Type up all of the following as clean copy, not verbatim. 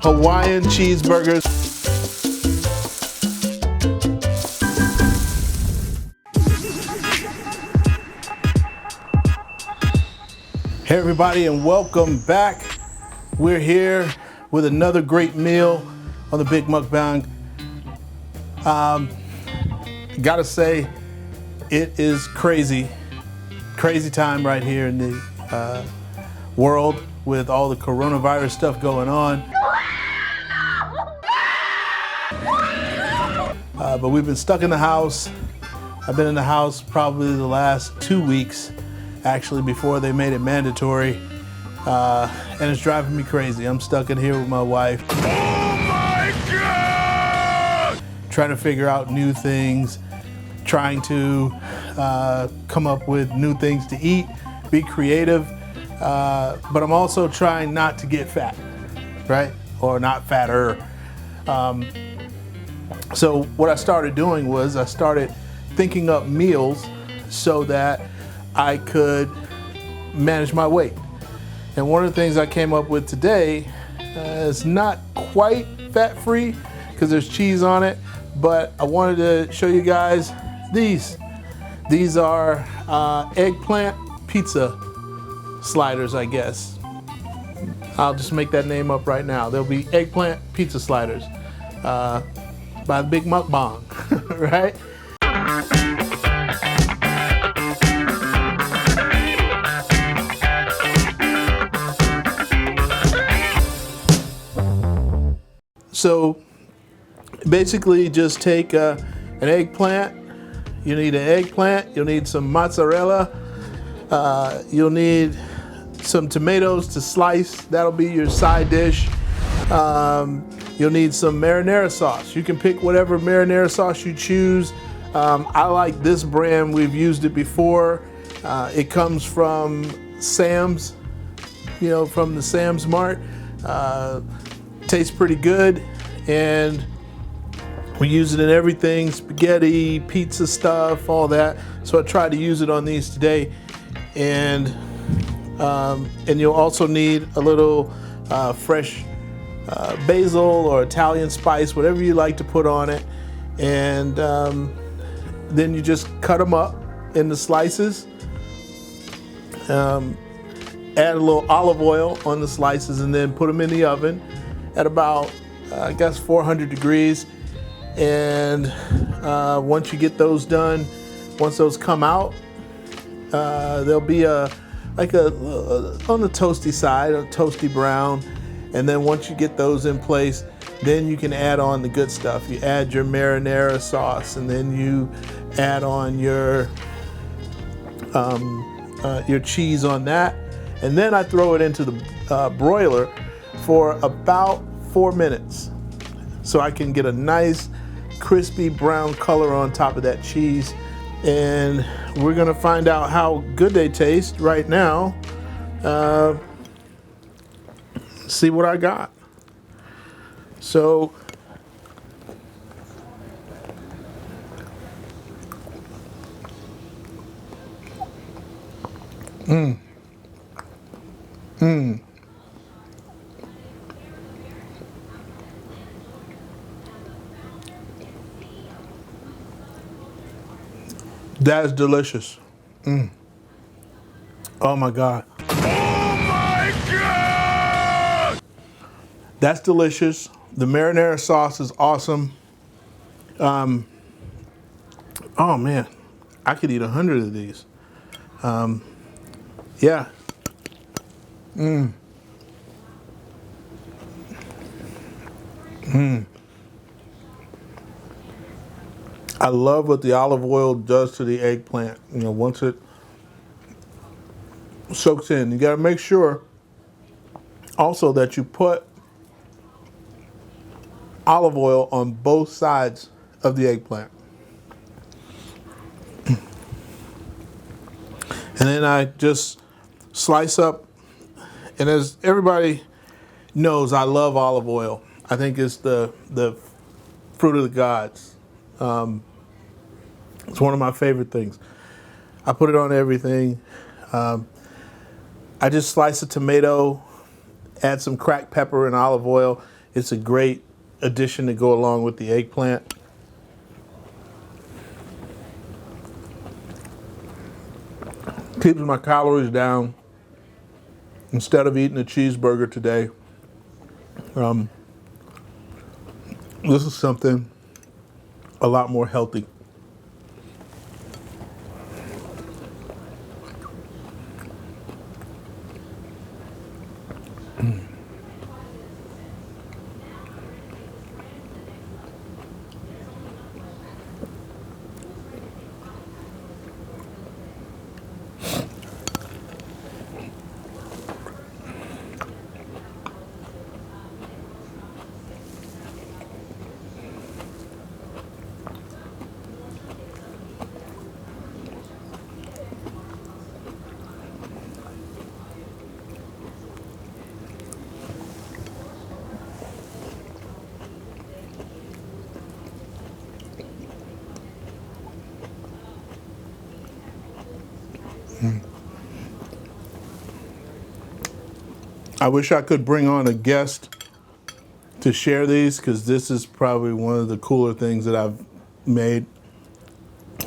Hawaiian cheeseburgers. Hey everybody, and welcome back. We're here with another great meal on the Big Mukbang. Gotta say, it is crazy time right here in the world with all the coronavirus stuff going on. But we've been stuck in the house. I've been in the house probably the last 2 weeks, actually, before they made it mandatory. And it's driving me crazy. I'm stuck in here with my wife. Oh my God! Trying to figure out new things, trying to come up with new things to eat, be creative. But I'm also trying not to get fat, right? Or not fatter. So what I started doing was I started thinking up meals so that I could manage my weight. And one of the things I came up with today is not quite fat-free because there's cheese on it, but I wanted to show you guys these. These are eggplant pizza sliders, I guess. I'll just make that name up right now. They'll be eggplant pizza sliders by the Big Mukbang, right? So basically just take an eggplant. You need an eggplant, you'll need some mozzarella, you'll need some tomatoes to slice. That'll be your side dish. You'll need some marinara sauce. You can pick whatever marinara sauce you choose. I like this brand. We've used it before. It comes from Sam's, from the Sam's Mart. Tastes pretty good, and we use it in everything, spaghetti, pizza stuff, all that. So I tried to use it on these today. And you'll also need a little fresh basil or Italian spice, whatever you like to put on it. And then you just cut them up into slices. Add a little olive oil on the slices and then put them in the oven at about, I guess, 400 degrees. And once you get those done, once those come out, there'll be on the toasty side, a toasty brown. And then once you get those in place, then you can add on the good stuff. You add your marinara sauce, and then you add on your cheese on that. And then I throw it into the broiler for about 4 minutes, so I can get a nice crispy brown color on top of that cheese. And we're gonna find out how good they taste right now. See what I got. So that is delicious. Oh my God. That's delicious. The marinara sauce is awesome. Oh man, I could eat 100 of these. Yeah. I love what the olive oil does to the eggplant. Once it soaks in, you gotta make sure also that you put olive oil on both sides of the eggplant. And then I just slice up, and as everybody knows, I love olive oil. I think it's the fruit of the gods. It's one of my favorite things. I put it on everything. I just slice a tomato, add some cracked pepper and olive oil. It's a great addition to go along with the eggplant. Keeps my calories down. Instead of eating a cheeseburger today, this is something a lot more healthy. I wish I could bring on a guest to share these, because this is probably one of the cooler things that I've made.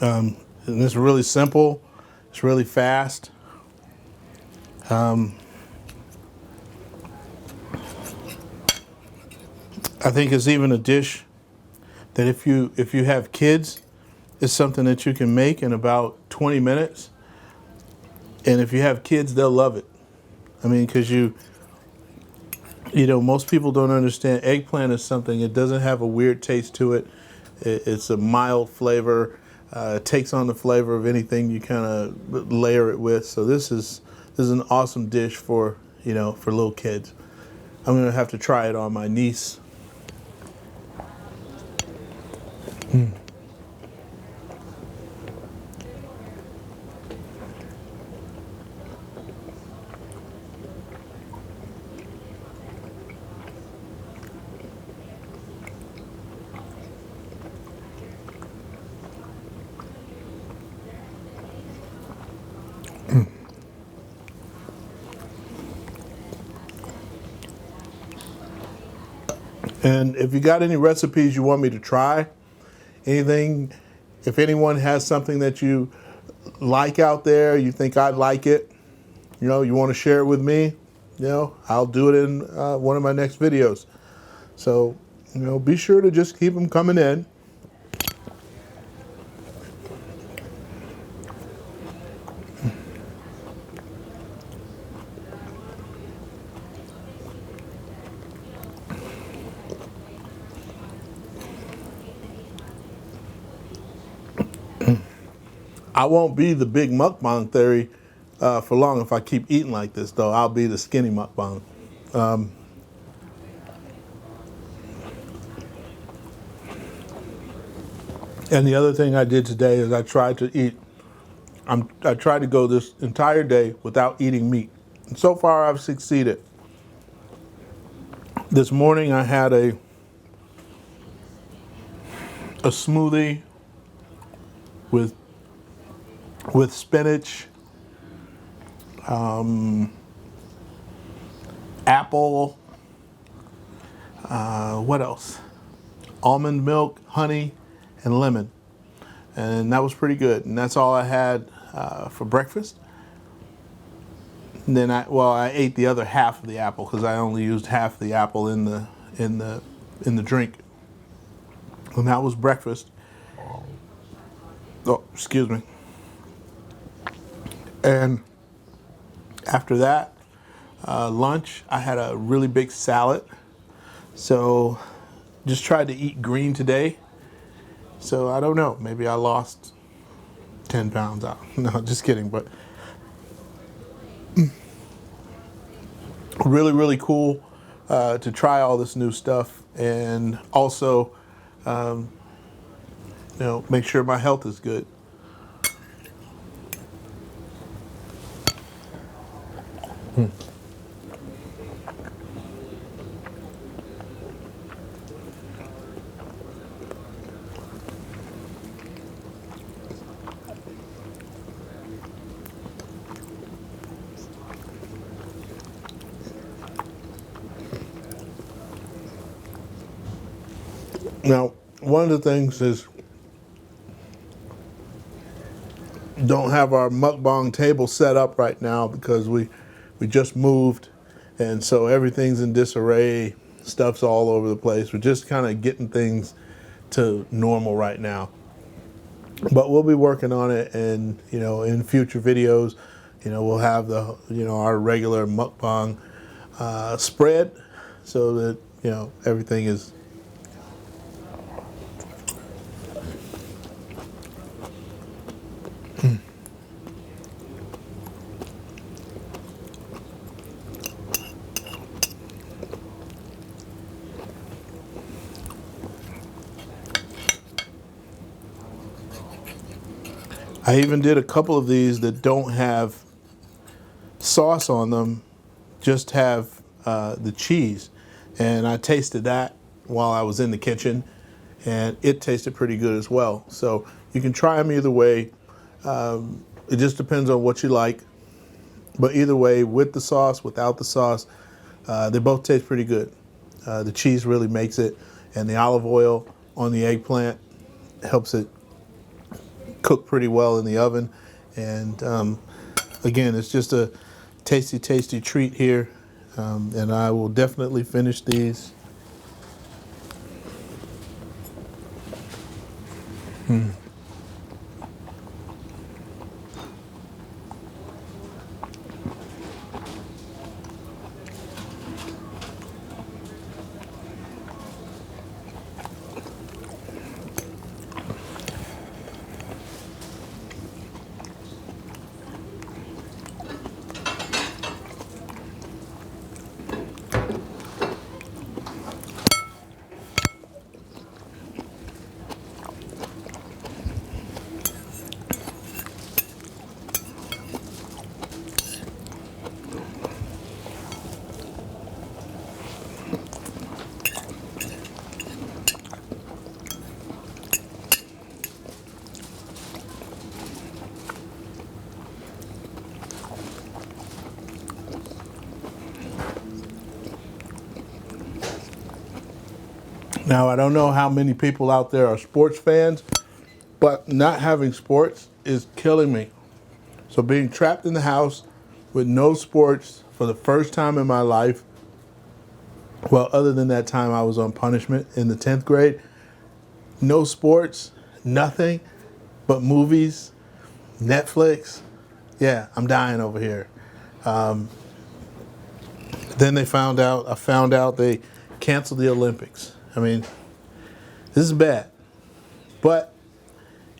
And it's really simple. It's really fast. I think it's even a dish that if you have kids, it's something that you can make in about 20 minutes. And if you have kids, they'll love it. I mean, because most people don't understand eggplant is something, it doesn't have a weird taste to it. It's a mild flavor. It takes on the flavor of anything you kind of layer it with. So this is an awesome dish for little kids. I'm going to have to try it on my niece. And if you got any recipes you want me to try, anything, if anyone has something that you like out there, you think I'd like it, you want to share it with me, I'll do it in one of my next videos. So, be sure to just keep them coming in. I won't be the big mukbang theory for long if I keep eating like this, though. I'll be the skinny mukbang. And the other thing I did today is I tried to go this entire day without eating meat. And so far, I've succeeded. This morning, I had a smoothie with spinach, apple, what else? Almond milk, honey, and lemon. And that was pretty good. And that's all I had for breakfast. And then I ate the other half of the apple because I only used half the apple in the drink. And that was breakfast. Oh, excuse me. And after that, lunch, I had a really big salad. So just tried to eat green today. So I don't know, maybe I lost 10 pounds out. No, just kidding. But really, really cool to try all this new stuff, and also, make sure my health is good. Now, one of the things is don't have our mukbang table set up right now because we just moved, and so everything's in disarray. Stuff's all over the place. We're just kind of getting things to normal right now. But we'll be working on it, and in future videos, we'll have the our regular mukbang spread, so that everything is. I even did a couple of these that don't have sauce on them, just have the cheese. And I tasted that while I was in the kitchen, and it tasted pretty good as well. So you can try them either way. It just depends on what you like. But either way, with the sauce, without the sauce, they both taste pretty good. The cheese really makes it, and the olive oil on the eggplant helps it cook pretty well in the oven. And again, it's just a tasty, tasty treat here. And I will definitely finish these. Now, I don't know how many people out there are sports fans, but not having sports is killing me. So being trapped in the house with no sports for the first time in my life, well, other than that time I was on punishment in the 10th grade, no sports, nothing but movies, Netflix. Yeah, I'm dying over here. Then I found out they canceled the Olympics. I mean, this is bad. But,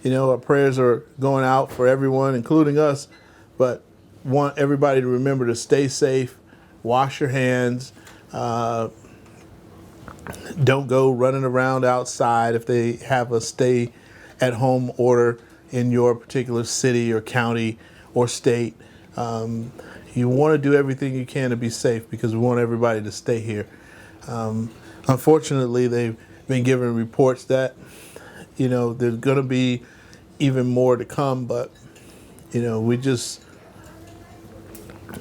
our prayers are going out for everyone, including us. But want everybody to remember to stay safe, wash your hands, don't go running around outside if they have a stay-at-home order in your particular city or county or state. You want to do everything you can to be safe because we want everybody to stay here. Unfortunately, they've been given reports that, there's going to be even more to come, but, we just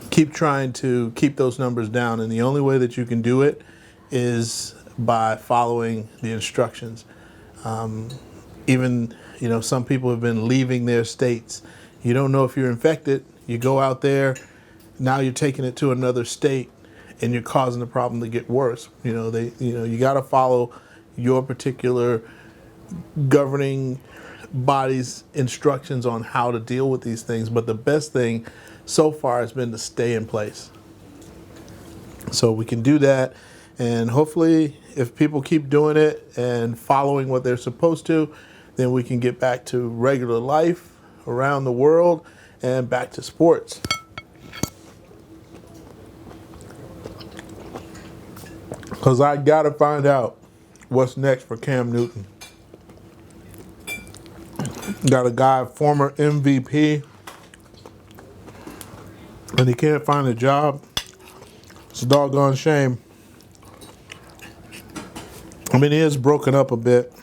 keep trying to keep those numbers down. And the only way that you can do it is by following the instructions. Even, some people have been leaving their states. You don't know if you're infected. You go out there, now you're taking it to another state, and you're causing the problem to get worse. You got to follow your particular governing body's instructions on how to deal with these things. But the best thing so far has been to stay in place. So we can do that, and hopefully, if people keep doing it and following what they're supposed to, then we can get back to regular life around the world and back to sports. Because I got to find out what's next for Cam Newton. Got a guy, former MVP, and he can't find a job. It's a doggone shame. I mean, he is broken up a bit,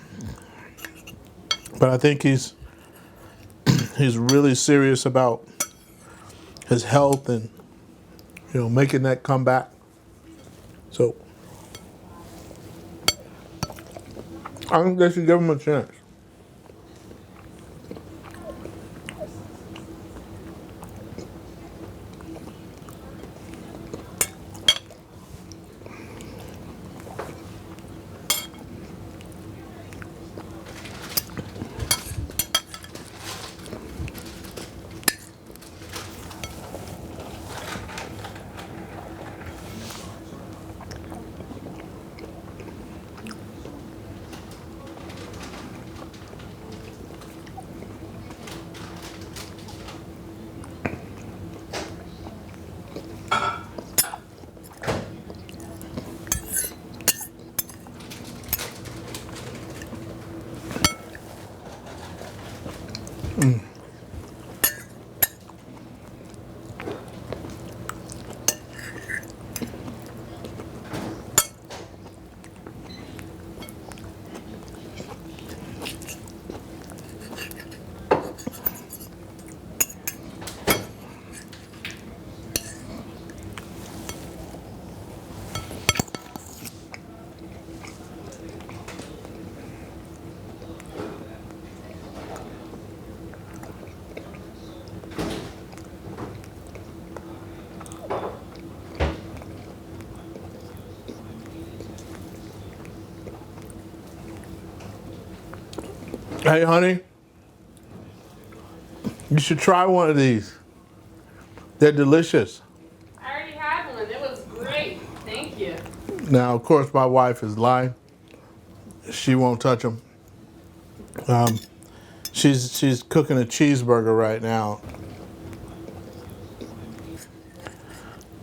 but I think he's really serious about his health and, making that comeback. So I think they should give them a chance. Hey, honey, you should try one of these. They're delicious. I already had one. It was great. Thank you. Now, of course, my wife is lying. She won't touch them. She's cooking a cheeseburger right now.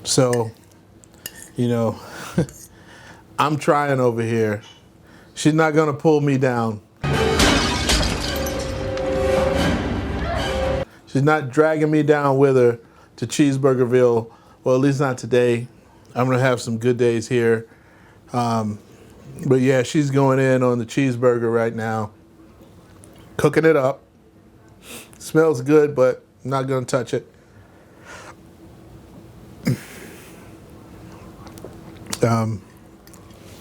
So, you know, I'm trying over here. She's not gonna pull me down. She's not dragging me down with her to Cheeseburgerville. Well, at least not today. I'm gonna have some good days here. But yeah, she's going in on the cheeseburger right now. Cooking it up. Smells good, but I'm not gonna touch it.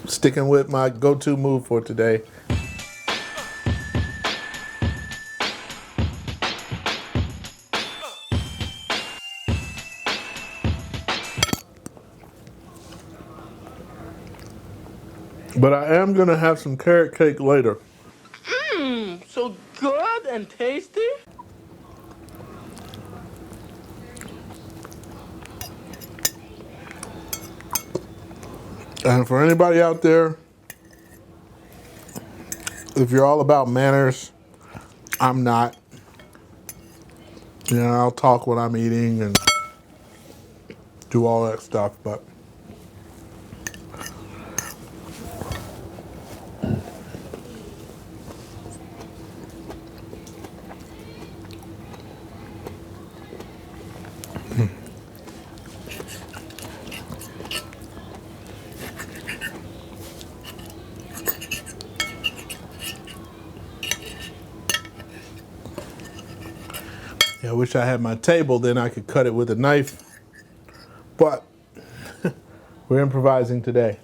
Sticking with my go-to move for today. But I am gonna have some carrot cake later. So good and tasty. And for anybody out there, if you're all about manners, I'm not. You know, I'll talk when I'm eating and do all that stuff, but yeah, I wish I had my table, then I could cut it with a knife. But we're improvising today.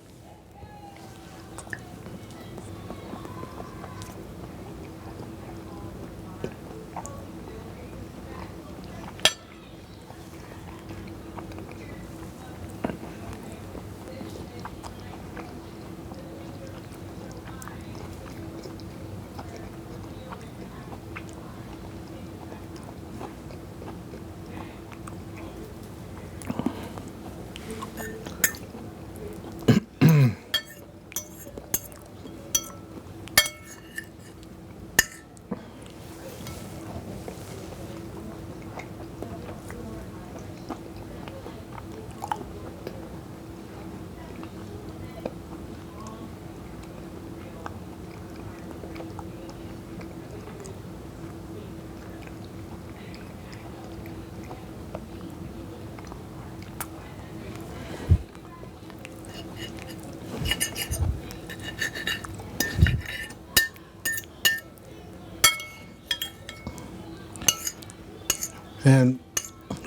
And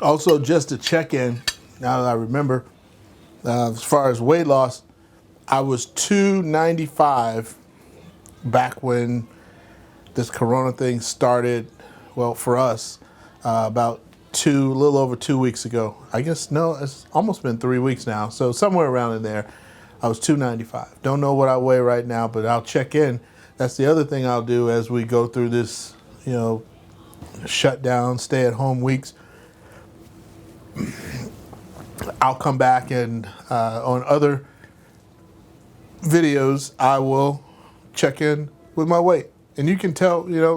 also, just to check in, now that I remember, as far as weight loss, I was 295 back when this Corona thing started, well, for us, about a little over 2 weeks ago. I guess, no, it's almost been 3 weeks now. So somewhere around in there, I was 295. Don't know what I weigh right now, but I'll check in. That's the other thing I'll do as we go through this, shutdown, stay at home weeks. I'll come back and on other videos, I will check in with my weight. And you can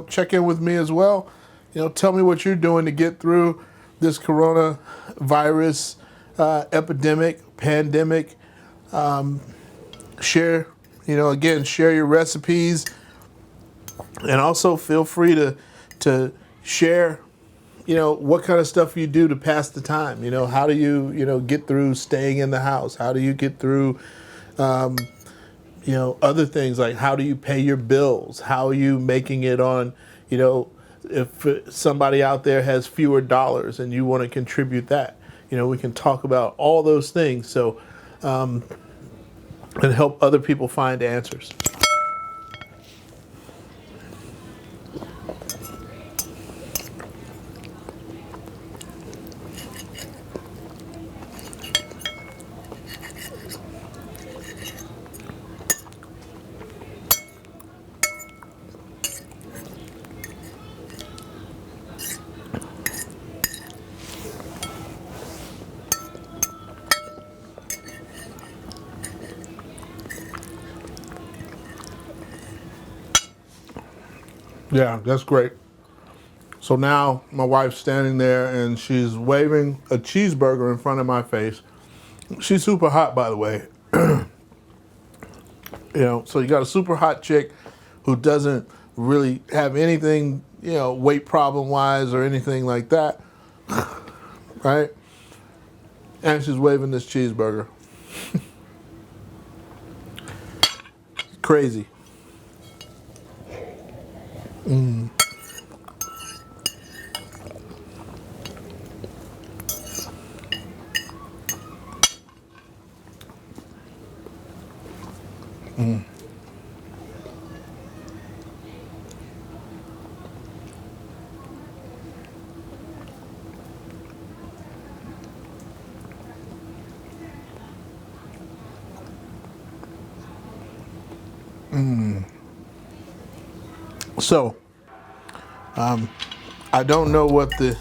check in with me as well. Tell me what you're doing to get through this coronavirus epidemic, pandemic. Share your recipes. And also feel free to share, what kind of stuff you do to pass the time. How do you, get through staying in the house? How do you get through, other things like how do you pay your bills? How are you making it on, if somebody out there has fewer dollars and you want to contribute that, we can talk about all those things. So, and help other people find answers. Yeah, that's great. So now my wife's standing there and she's waving a cheeseburger in front of my face. She's super hot, by the way. So you got a super hot chick who doesn't really have anything, weight problem wise or anything like that. Right? And she's waving this cheeseburger. Crazy. Mm. Mm. Mm. So, I don't know what the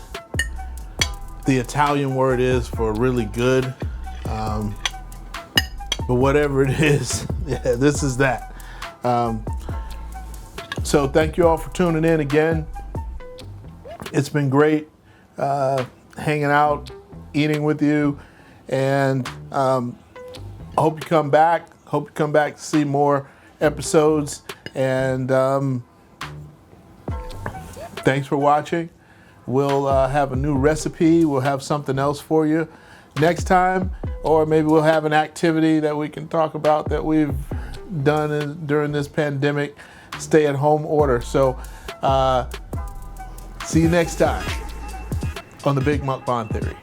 Italian word is for really good, but whatever it is, yeah, this is that. So thank you all for tuning in again. It's been great hanging out, eating with you, and I hope you come back. Hope you come back to see more episodes, and thanks for watching. We'll have a new recipe. We'll have something else for you next time, or maybe we'll have an activity that we can talk about that we've done during this pandemic stay-at-home order. So see you next time on the Big Mukbang Theory.